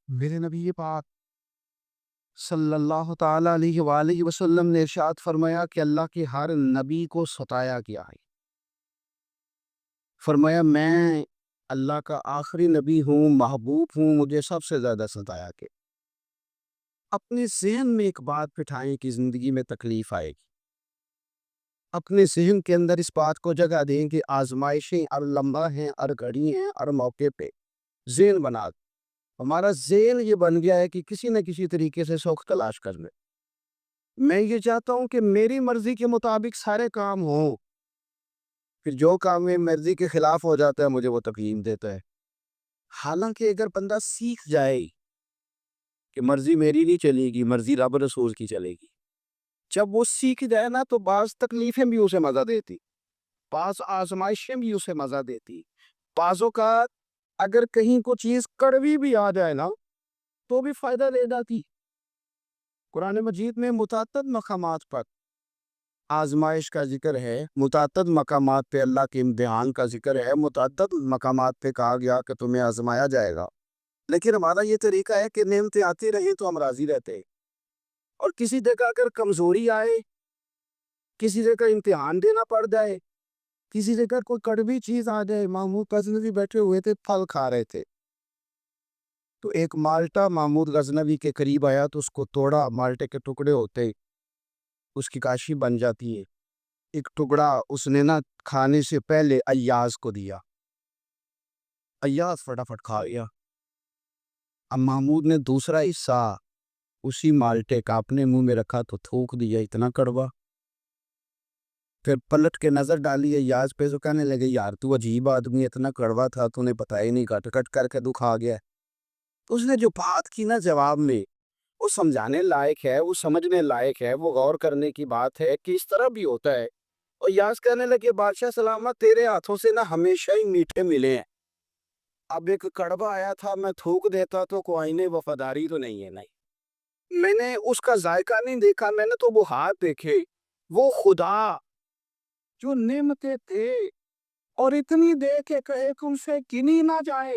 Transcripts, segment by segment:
میرے نبی پاک صلی اللہ تعالیٰ علیہ وآلہ وسلم نے ارشاد فرمایا کہ اللہ کے ہر نبی کو ستایا گیا ہے۔ فرمایا میں اللہ کا آخری نبی ہوں، محبوب ہوں، مجھے سب سے زیادہ ستایا کہ اپنے ذہن میں ایک بات بٹھائیں کہ زندگی میں تکلیف آئے گی۔ اپنے ذہن کے اندر اس بات کو جگہ دیں کہ آزمائشیں ہر لمحہ ہیں، ہر گھڑی ہیں، ہر موقع پہ ذہن بنا دیں۔ ہمارا ذہن یہ بن گیا ہے کہ کسی نہ کسی طریقے سے سوکھ تلاش کر لیں۔ میں یہ چاہتا ہوں کہ میری مرضی کے مطابق سارے کام ہوں، پھر جو کام میری مرضی کے خلاف ہو جاتا ہے مجھے وہ تکلیف دیتا ہے۔ حالانکہ اگر بندہ سیکھ جائے کہ مرضی میری نہیں چلے گی، مرضی رب رسول کی چلے گی، جب وہ سیکھ جائے نا تو بعض تکلیفیں بھی اسے مزہ دیتی، بعض آزمائشیں بھی اسے مزہ دیتی، بعض اوقات اگر کہیں کو چیز کڑوی بھی آ جائے نا تو بھی فائدہ دے جاتی۔ قرآن مجید میں متعدد مقامات پر آزمائش کا ذکر ہے، متعدد مقامات پہ اللہ کے امتحان کا ذکر ہے، متعدد مقامات پہ کہا گیا کہ تمہیں آزمایا جائے گا۔ لیکن ہمارا یہ طریقہ ہے کہ نعمتیں آتی رہیں تو ہم راضی رہتے ہیں، اور کسی جگہ اگر کمزوری آئے، کسی جگہ امتحان دینا پڑ جائے، کسی جگہ کوئی کڑوی چیز آ جائے۔ محمود غزنوی بیٹھے ہوئے تھے، پھل کھا رہے تھے، تو ایک مالٹا محمود غزنوی کے قریب آیا تو اس کو توڑا، مالٹے کے ٹکڑے ہوتے اس کی کاشی بن جاتی ہے۔ ایک ٹکڑا اس نے نا کھانے سے پہلے ایاز کو دیا، ایاز فٹافٹ کھا گیا۔ اب محمود نے دوسرا حصہ اسی مالٹے کا اپنے منہ میں رکھا تو تھوک دیا، اتنا کڑوا۔ پھر پلٹ کے نظر ڈالی ایاز پہ تو کہنے لگے یار تو عجیب آدمی، اتنا کڑوا تھا تو نے بتایا ہی نہیں، کٹ کٹ کر کے تو کھا گیا۔ تو اس نے جو بات کی نا جواب میں، وہ سمجھانے لائق ہے، وہ سمجھنے لائق ہے، وہ غور کرنے کی بات ہے کہ اس طرح بھی ہوتا ہے۔ اور یاز کہنے لگے بادشاہ سلامت، تیرے ہاتھوں سے نا ہمیشہ ہی میٹھے ملے ہیں، اب ایک کڑوا آیا تھا میں تھوک دیتا تو کوئی نہیں، وفاداری تو نہیں ہے، نہیں، میں نے اس کا ذائقہ نہیں دیکھا، میں نے تو وہ ہاتھ دیکھے، وہ خدا جو نعمتیں تھے اور اتنی دے کے کہے کہ ان سے گنی نہ جائے،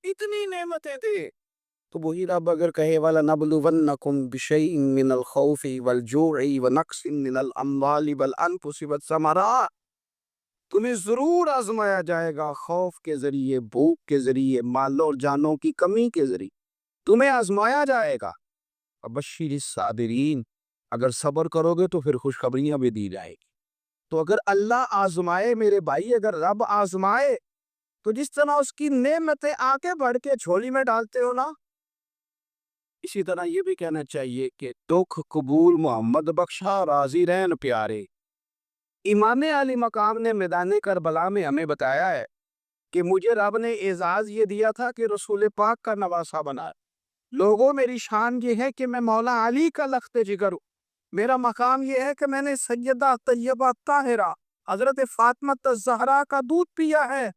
اتنی نعمتیں تھے۔ تو وہی رب اگر کہے وَلَنَبْلُوَنَّكُمْ بِشَيْءٍ مِّنَ الْخَوْفِ وَالْجُوعِ وَنَقْصٍ مِّنَ الْأَمْوَالِ وَالْأَنفُسِ وَالثَّمَرَاتِ، تمہیں ضرور آزمایا جائے گا، خوف کے ذریعے، بھوک کے ذریعے، مالوں اور جانوں کی کمی کے ذریعے تمہیں آزمایا جائے گا۔ وَبَشِّرِ الصَّابِرِينَ، اگر صبر کرو گے تو پھر خوشخبریاں بھی دی جائے گی۔ تو اگر اللہ آزمائے میرے بھائی، اگر رب آزمائے تو جس طرح اس کی نعمتیں آگے بڑھ کے جھولی میں ڈالتے ہو نا، اسی طرح یہ بھی کہنا چاہیے کہ دکھ قبول محمد بخشا، راضی رہن پیارے۔ امام علی مقام نے میدان کربلا میں ہمیں بتایا ہے کہ مجھے رب نے اعزاز یہ دیا تھا کہ رسول پاک کا نواسہ بنا ہے۔ لوگوں میری شان یہ ہے کہ میں مولا علی کا لخت جگر ہوں، میرا مقام یہ ہے کہ میں نے سیدہ طیبہ طاہرہ حضرت فاطمہ الزہرا کا دودھ پیا ہے،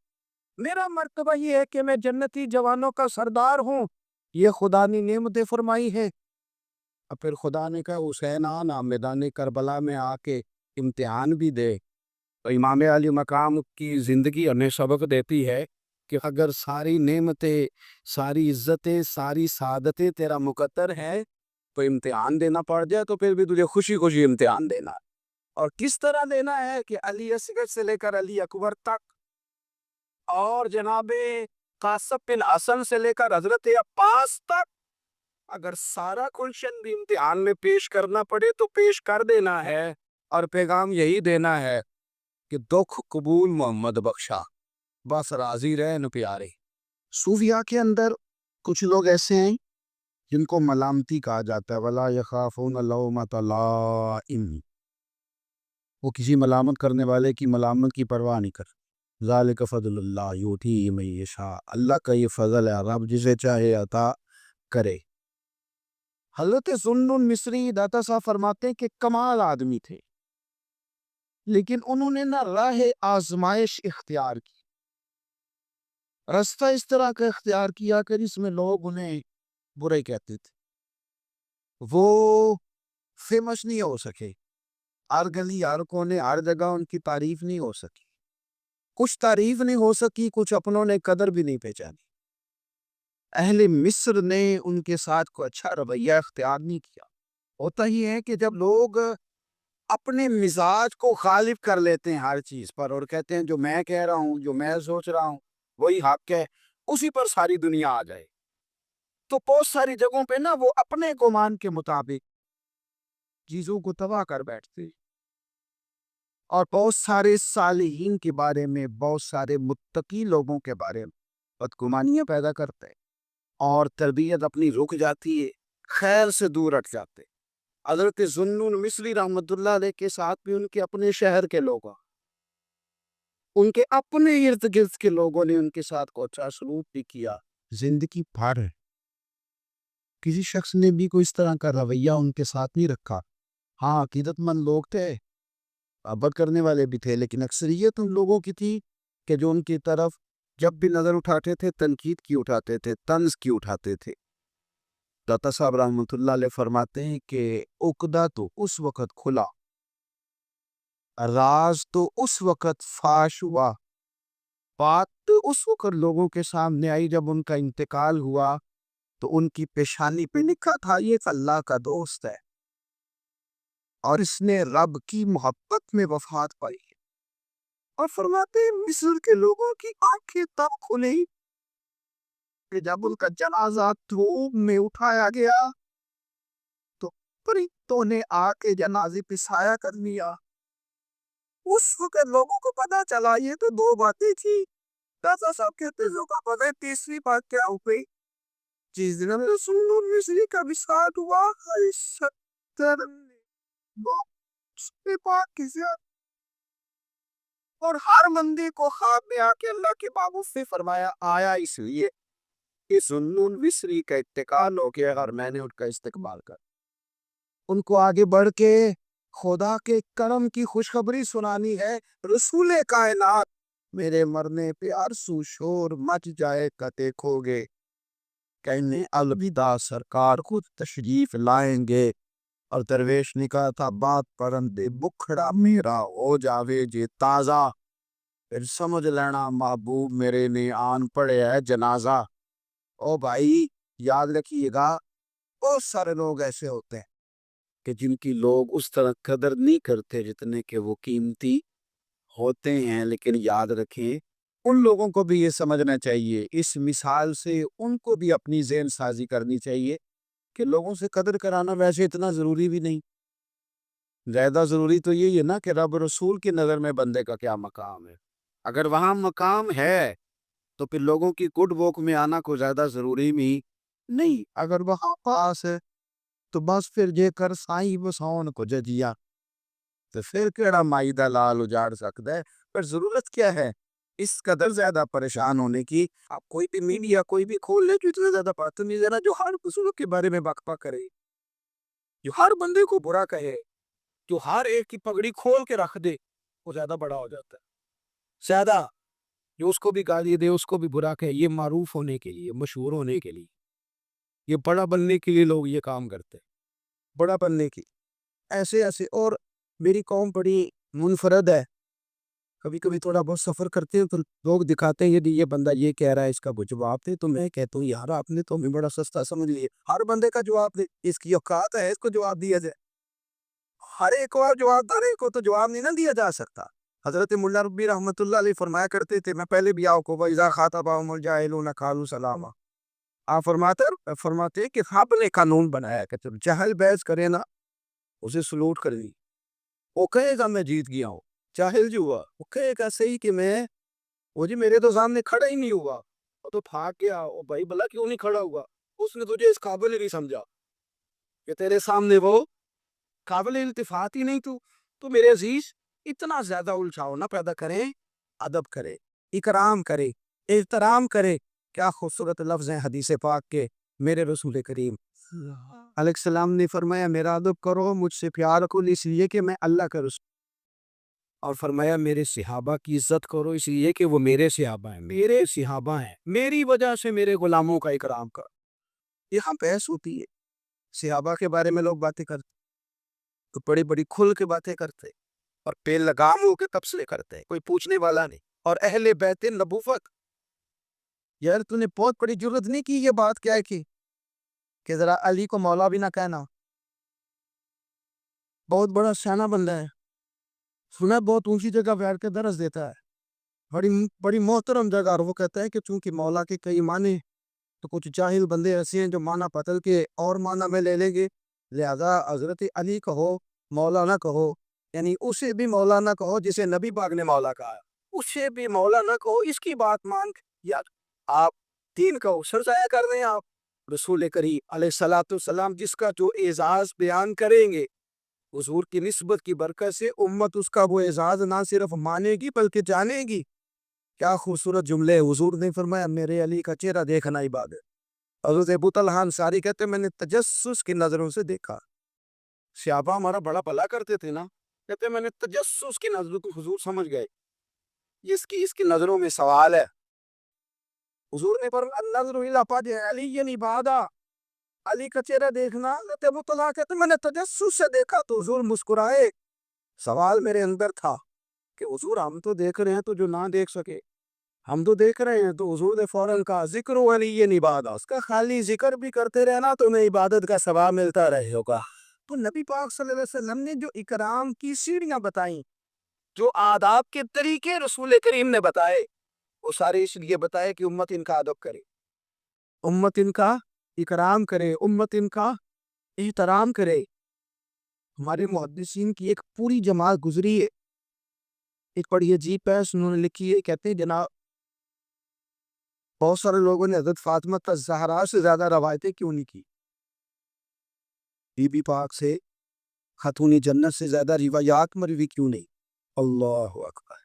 میرا مرتبہ یہ ہے کہ میں جنتی جوانوں کا سردار ہوں، یہ خدا نے نعمتیں فرمائی ہے۔ اور پھر خدا نے کہا حسین آنا میدان کربلا میں آ کے امتحان بھی دے۔ تو امام علی مقام کی زندگی ہمیں سبق دیتی ہے کہ اگر ساری نعمتیں، ساری عزتیں، ساری سعادتیں تیرا مقدر ہے تو امتحان دینا پڑ جائے تو پھر بھی تجھے خوشی خوشی امتحان دینا ہے۔ اور کس طرح دینا ہے کہ علی اصغر سے لے کر علی اکبر تک، اور جناب قاسم بن حسن سے لے کر حضرت عباس تک، اگر سارا گلشن بھی امتحان میں پیش کرنا پڑے تو پیش کر دینا ہے، اور پیغام یہی دینا ہے کہ دکھ قبول محمد بخشا، بس راضی رہن پیارے۔ صوفیاء کے اندر کچھ لوگ ایسے ہیں جن کو ملامتی کہا جاتا ہے، وَلَا يَخَافُونَ لَوْمَةَ لَائِمٍ، وہ کسی ملامت کرنے والے کی ملامت کی پرواہ نہیں کرتے۔ ذالک فضل اللہ یؤتیہ من یشاء، اللہ کا یہ فضل ہے، رب جسے چاہے عطا کرے۔ حضرت ذوالنون مصری داتا صاحب فرماتے ہیں کہ کمال آدمی تھے، لیکن انہوں نے نہ راہ آزمائش اختیار کی، رستہ اس طرح کا اختیار کیا کہ جس میں لوگ انہیں برے کہتے تھے، وہ فیمس نہیں ہو سکے، ہر گلی ہر کونے ہر جگہ ان کی تعریف نہیں ہو سکی، کچھ تعریف نہیں ہو سکی، کچھ اپنوں نے قدر بھی نہیں پہچانی۔ اہل مصر نے ان کے ساتھ کوئی اچھا رویہ اختیار نہیں کیا۔ ہوتا ہی ہے کہ جب لوگ اپنے مزاج کو غالب کر لیتے ہیں ہر چیز پر اور کہتے ہیں جو میں کہہ رہا ہوں، جو میں سوچ رہا ہوں وہی حق ہے، اسی پر ساری دنیا آ جائے، تو بہت ساری جگہوں پہ نا وہ اپنے گمان کے مطابق چیزوں کو تباہ کر بیٹھتے ہیں، اور بہت سارے صالحین کے بارے میں، بہت سارے متقی لوگوں کے بارے میں بدگمانیاں پیدا کرتے ہیں، اور تربیت اپنی رک جاتی ہے، خیر سے دور ہٹ جاتے ہیں۔ حضرت ذوالنون مصری رحمۃ اللہ علیہ کے ساتھ بھی ان کے اپنے شہر کے لوگ، ان کے اپنے ارد گرد کے لوگوں نے ان کے ساتھ کو اچھا سلوک بھی کیا۔ زندگی بھر کسی شخص نے بھی کوئی اس طرح کا رویہ ان کے ساتھ نہیں رکھا۔ ہاں، عقیدت مند لوگ تھے، محبت کرنے والے بھی تھے، لیکن اکثریت ان لوگوں کی تھی کہ جو ان کی طرف جب بھی نظر اٹھاتے تھے تنقید کی اٹھاتے تھے، طنز کی اٹھاتے تھے۔ داتا صاحب رحمۃ اللہ علیہ فرماتے ہیں کہ عقدہ تو اس وقت کھلا، راز تو اس وقت فاش ہوا، بات تو اس وقت لوگوں کے سامنے آئی جب ان کا انتقال ہوا، تو ان کی پیشانی پہ لکھا تھا یہ اللہ کا دوست ہے اور اس نے رب کی محبت میں وفات پائی ہے۔ اور فرماتے ہیں مصر کے لوگوں کی آنکھیں تب کھلی کہ جب ان کا جنازہ دھوپ میں اٹھایا گیا تو فرشتوں نے آ کے جنازے پہ سایہ کر لیا۔ اس وقت لوگوں کو پتا چلا یہ تو دو باتیں تھی۔ داتا صاحب کہتے لوگوں کو پتا تیسری بات کیا ہو گئی؟ جس دن ہمیں ذوالنون مصری کا وصال ہوا، 70 لوگ اس کے پاک کی زیارت، اور ہر بندے کو خواب میں آ کے اللہ کے بابو سے فرمایا آیا اس لیے کہ ذوالنون مصری کا انتقال ہو گیا اور میں نے ان کا استقبال کر ان کو آگے بڑھ کے خدا کے کرم کی خوشخبری سنانی ہے۔ رسول کائنات میرے مرنے پہ عرص و شور مچ جائے گا، دیکھو گے کہنے الوداع سرکار خود تشریف لائیں گے۔ اور درویش نے کہا تھا بات پرندے بکھڑا میرا ہو جاوے جے تازہ، پھر سمجھ لینا محبوب میرے نے آن پڑے ہے جنازہ۔ او بھائی یاد رکھیے گا، بہت سارے لوگ ایسے ہوتے ہیں کہ جن کی لوگ اس طرح قدر نہیں کرتے جتنے کہ وہ قیمتی ہوتے ہیں، لیکن یاد رکھیں ان لوگوں کو بھی یہ سمجھنا چاہیے، اس مثال سے ان کو بھی اپنی ذہن سازی کرنی چاہیے کہ لوگوں سے قدر کرانا ویسے اتنا ضروری بھی نہیں، زیادہ ضروری تو یہی ہے نا کہ رب رسول کی نظر میں بندے کا کیا مقام ہے۔ اگر وہاں مقام ہے تو پھر لوگوں کی گڈ وک میں آنا کو زیادہ ضروری بھی نہیں، اگر وہاں پاس ہے تو بس پھر جے کر سائیں بسون کو ججیا تو پھر کیڑا مائدہ لال اجاڑ سکتا ہے۔ پر ضرورت کیا ہے اس قدر زیادہ پریشان ہونے کی؟ آپ کوئی بھی میڈیا کوئی بھی کھول لے جو اتنا زیادہ بدتمیز ہے نا، جو ہر بزرگ کے بارے میں بکبک کرے، جو ہر بندے کو برا کہے، جو ہر ایک کی پگڑی کھول کے رکھ دے، وہ زیادہ بڑا ہو جاتا ہے۔ زیادہ جو اس کو بھی گالی دے، اس کو بھی برا کہے، یہ معروف ہونے کے لیے، مشہور ہونے کے لیے، یہ بڑا بننے کے لیے لوگ یہ کام کرتے ہیں، بڑا بننے کی ایسے ایسے۔ اور میری قوم بڑی منفرد ہے، کبھی کبھی تھوڑا بہت سفر کرتے ہیں تو لوگ دکھاتے ہیں یہ بندہ یہ کہہ رہا ہے اس کا جواب دے، تو میں کہتا ہوں یار آپ نے تو ہمیں بڑا سستا سمجھ لیا، ہر بندے کا جواب دے، اس کی اوقات ہے اس کو جواب دیا جائے، ہر ایک کو جواب دارے کو تو جواب نہیں نہ دیا جا سکتا۔ حضرت ملا ربی رحمۃ اللہ علیہ فرمایا کرتے تھے، میں پہلے بھی آؤ کو وَإِذَا خَاطَبَهُمُ الْجَاهِلُونَ قَالُوا سَلَامًا، آپ فرماتے کہ رب نے قانون بنایا کہ جب جہل بحث کرے نا اسے سلوٹ کر دی، وہ کہے گا میں جیت گیا ہوں۔ جاہل جو ہوا وہ کہے گا صحیح کہ میں، وہ جی میرے تو سامنے کھڑا ہی نہیں ہوا، وہ تو بھاگ گیا، وہ بھائی بلا کیوں نہیں کھڑا ہوا؟ اس نے تجھے اس قابل ہی نہیں سمجھا کہ تیرے سامنے وہ قابل التفات ہی نہیں۔ تو میرے عزیز اتنا زیادہ الجھاؤ نہ پیدا کریں، ادب کرے، اکرام کرے، احترام کرے۔ کیا خوبصورت لفظ ہیں حدیث پاک کے، میرے رسول کریم علیہ السلام نے فرمایا میرا ادب کرو، مجھ سے پیار کرو اس لیے کہ میں اللہ کا رسول، اور فرمایا میرے صحابہ کی عزت کرو اس لیے کہ وہ میرے صحابہ ہیں، میرے صحابہ ہیں، میری وجہ سے میرے غلاموں کا اکرام کر۔ یہاں بحث ہوتی ہے، صحابہ کے بارے میں لوگ باتیں کرتے تو بڑی بڑی کھل کے باتیں کرتے اور بے لگام ہو کے تبصرے کرتے، کوئی پوچھنے والا نہیں۔ اور اہل بیت نبوت یار تو نے بہت بڑی جرت نہیں کی یہ بات کیا ہے کہ ذرا علی کو مولا بھی نہ کہنا. بہت بڑا سیانہ بندہ ہے. سنا بہت اونچی جگہ بیٹھ کے درس دیتا ہے. بڑی بڑی محترم جگہ. اور وہ کہتا ہے کہ چونکہ مولا کے کئی معنی تو کچھ جاہل بندے ایسے ہیں جو معنی بدل کے اور معنی میں لے لیں گے. لہذا حضرت علی کہو مولا نہ کہو. یعنی اسے بھی مولا نہ کہو جسے نبی پاک نے مولا کہا. اسے بھی مولا نہ کہو. اس کی بات مان یار آپ دین کا اوسر ضائع کر رہے ہیں. آپ رسول کریم علیہ الصلوۃ والسلام جس کا جو اعزاز بیان کریں گے حضور کی نسبت کی برکت سے امت اس کا وہ اعزاز نہ صرف مانے گی بلکہ جانے گی. کیا خوبصورت جملے. حضور نے فرمایا میرے علی کا چہرہ دیکھنا عبادت. حضرت ابو طلحہ انصاری کہتے ہیں میں نے تجسس کی نظروں سے دیکھا. صحابہ ہمارا بڑا بھلا کرتے تھے نا. کہتے ہیں میں نے تجسس کی نظروں کو. حضور سمجھ گئے اس کی نظروں میں سوال ہے. حضور نے فرمایا نظر الی وجہ علی عبادہ. علی کا چہرہ دیکھنا. حضرت ابو طلحہ کہتے ہیں میں نے تجسس سے دیکھا تو حضور مسکرائے. سوال میرے اندر تھا کہ حضور ہم تو دیکھ رہے ہیں تو جو نہ دیکھ سکے ہم تو دیکھ رہے ہیں. تو حضور نے فوراً کہا ذکر علی عبادہ. اس کا خالی ذکر بھی کرتے رہنا تو میں عبادت کا ثواب ملتا رہے ہوگا. تو نبی پاک صلی اللہ علیہ وسلم نے جو اکرام کی سیڑھیاں بتائیں جو آداب کے طریقے رسول کریم نے بتائے وہ سارے اس لیے بتائے کہ امت ان کا ادب کرے, امت ان کا اکرام کرے, امت ان کا احترام کرے. ہمارے محدثین کی ایک پوری جماعت گزری ہے. ایک بڑی عجیب بحث انہوں نے لکھی ہے. کہتے ہیں جناب بہت سارے لوگوں نے حضرت فاطمہ الزہرا سے زیادہ روایتیں کیوں نہیں کی. بی بی پاک سے خاتون جنت سے زیادہ روایات مروی کیوں نہیں. اللہ اکبر.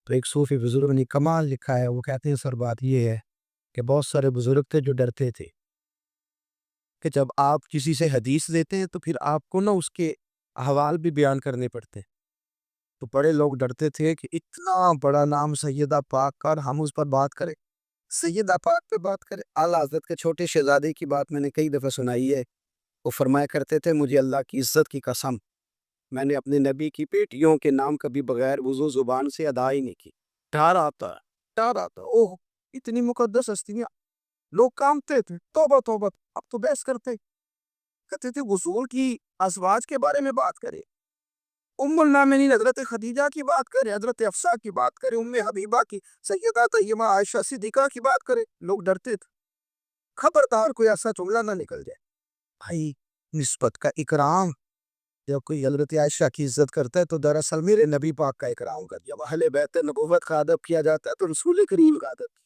تو ایک صوفی بزرگ نے کمال لکھا ہے. وہ کہتے ہیں سر بات یہ ہے کہ بہت سارے بزرگ تھے جو ڈرتے تھے کہ جب آپ کسی سے حدیث دیتے ہیں تو پھر آپ کو نہ اس کے احوال بھی بیان کرنے پڑتے. تو بڑے لوگ ڈرتے تھے کہ اتنا بڑا نام سیدہ پاک کا اور ہم اس پر بات کریں, سیدہ پاک پہ بات کریں. اعلیٰ حضرت کے چھوٹے شہزادے کی بات میں نے کئی دفعہ سنائی ہے. وہ فرمایا کرتے تھے مجھے اللہ کی عزت کی قسم میں نے اپنے نبی کی بیٹیوں کے نام کبھی بغیر وضو زبان سے ادا ہی نہیں کی. ڈر آتا اوہ اتنی مقدس ہستیاں. لوگ کامتے تھے توبہ توبہ. اب تو بحث کرتے کہتے تھے حضور کی ازواج کے بارے میں بات کرے, ام المومنین حضرت خدیجہ کی بات کرے, حضرت حفصہ کی بات کرے, ام حبیبہ کی, سیدہ طیبہ عائشہ صدیقہ کی بات کرے. لوگ ڈرتے تھے خبردار کوئی ایسا جملہ نہ نکل جائے. بھائی نسبت کا اکرام. جب کوئی حضرت عائشہ کی عزت کرتا ہے تو دراصل میرے نبی پاک کا اکرام کر دیا. اہل بیت نبوت کا ادب کیا جاتا ہے تو رسول کریم کا ادب.